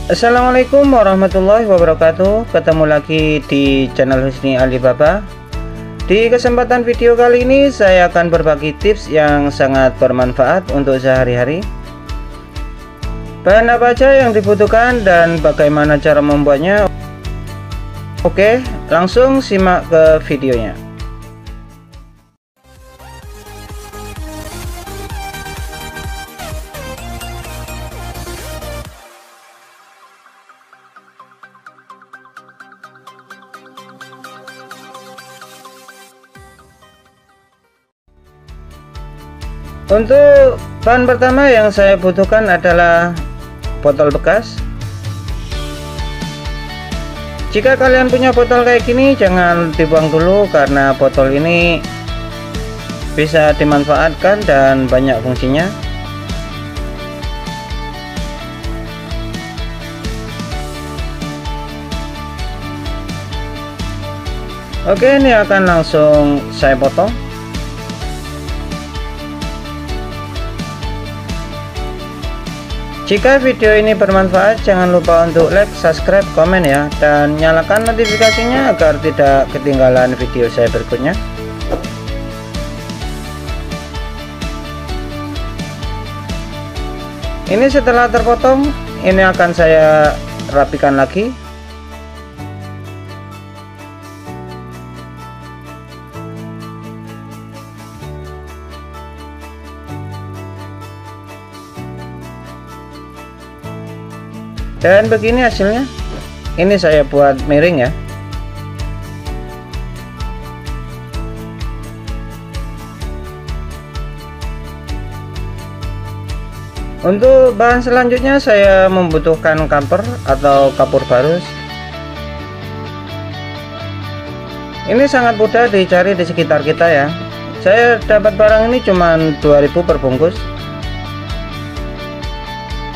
Assalamualaikum warahmatullahi wabarakatuh. Ketemu lagi di channel Husni Alibaba. Di kesempatan video kali ini saya akan berbagi tips yang sangat bermanfaat untuk sehari-hari. Bahan apa aja yang dibutuhkan dan bagaimana cara membuatnya? Oke, langsung simak ke videonya. Untuk bahan pertama yang saya butuhkan adalah botol bekas. Jika kalian punya botol kayak gini, jangan dibuang dulu karena botol ini bisa dimanfaatkan dan banyak fungsinya. Oke, ini akan langsung saya potong. Jika video ini bermanfaat, jangan lupa untuk like, subscribe, komen ya, dan nyalakan notifikasinya agar tidak ketinggalan video saya berikutnya. Ini setelah terpotong, ini akan saya rapikan lagi. Dan begini hasilnya. Ini saya buat miring ya. Untuk bahan selanjutnya saya membutuhkan kamper atau kapur barus. Ini sangat mudah dicari di sekitar kita ya. Saya dapat barang ini cuma 2.000 per bungkus.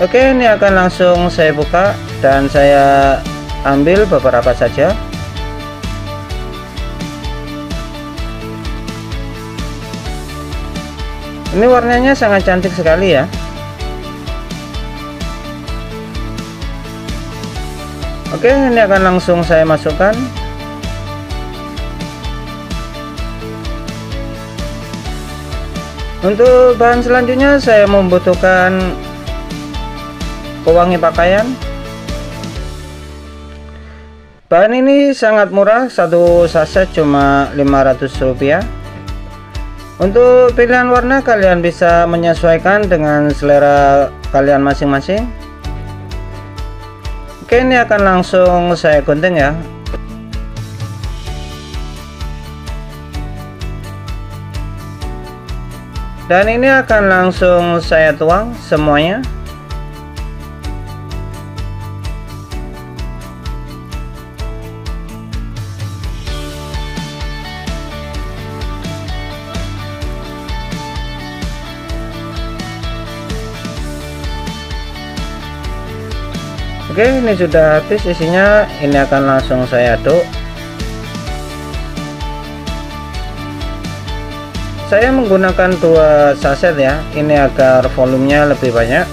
Oke, ini akan langsung saya buka dan saya ambil beberapa saja. Ini warnanya sangat cantik sekali ya. Oke, ini akan langsung saya masukkan. Untuk bahan selanjutnya saya membutuhkan pewangi pakaian. Bahan ini sangat murah, satu saset cuma Rp500. Untuk pilihan warna kalian bisa menyesuaikan dengan selera kalian masing-masing. Oke, ini akan langsung saya gunting ya. Dan ini akan langsung saya tuang semuanya. Oke, ini sudah habis isinya. Ini akan langsung saya aduk. Saya menggunakan 2 saset ya, ini agar volumenya lebih banyak.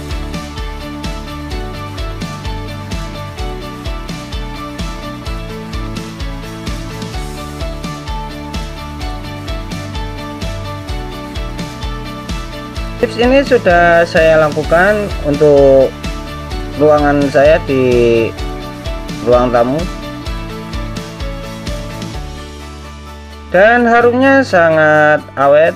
Tips ini sudah saya lakukan untuk ruangan saya di ruang tamu, dan harumnya sangat awet.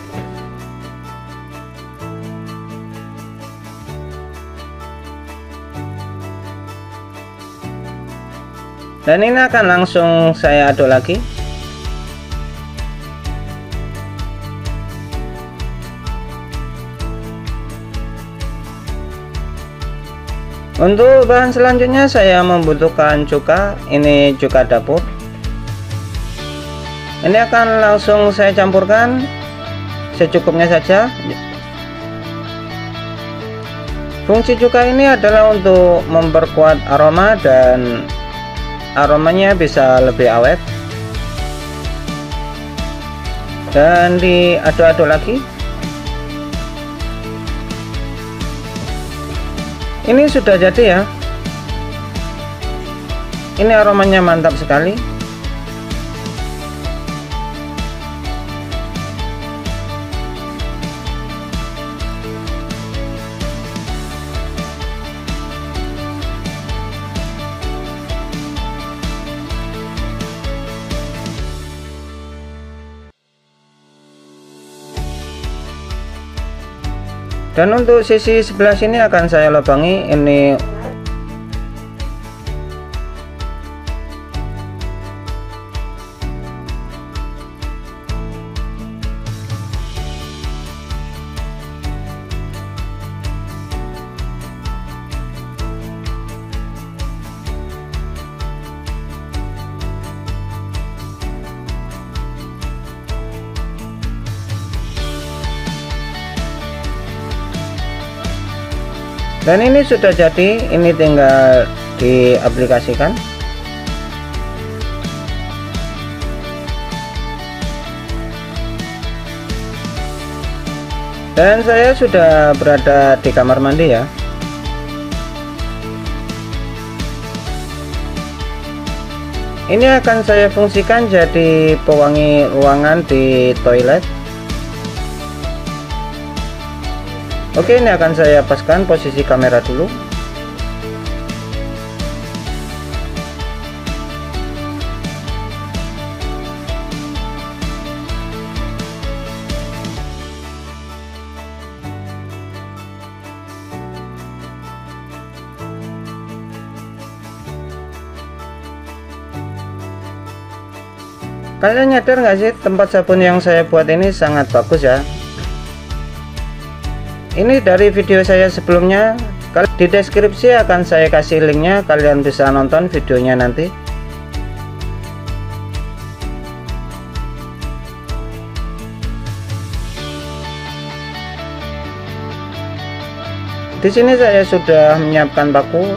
Dan ini akan langsung saya aduk lagi. Untuk bahan selanjutnya saya membutuhkan cuka. Ini cuka dapur. Ini akan langsung saya campurkan secukupnya saja. Fungsi cuka ini adalah untuk memperkuat aroma dan aromanya bisa lebih awet. Dan diaduk-aduk lagi. Ini sudah jadi ya. Ini aromanya mantap sekali. Dan untuk sisi sebelah sini akan saya lubangi ini. Dan ini sudah jadi, ini tinggal diaplikasikan. Dan saya sudah berada di kamar mandi ya. Ini akan saya fungsikan jadi pewangi ruangan di toilet. Oke, ini akan saya paskan posisi kamera dulu. Kalian nyadar nggak sih, tempat sabun yang saya buat ini sangat bagus ya. Ini dari video saya sebelumnya, di deskripsi akan saya kasih linknya, kalian bisa nonton videonya nanti. Di sini saya sudah menyiapkan paku,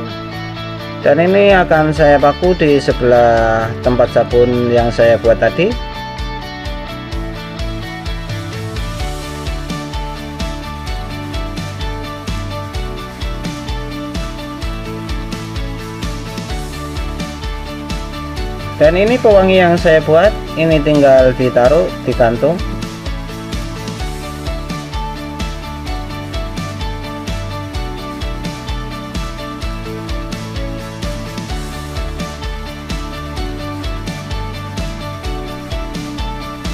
dan ini akan saya paku di sebelah tempat sabun yang saya buat tadi. Dan ini pewangi yang saya buat, ini tinggal ditaruh di kantung.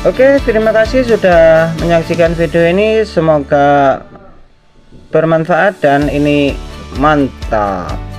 Oke, terima kasih sudah menyaksikan video ini, semoga bermanfaat dan ini mantap.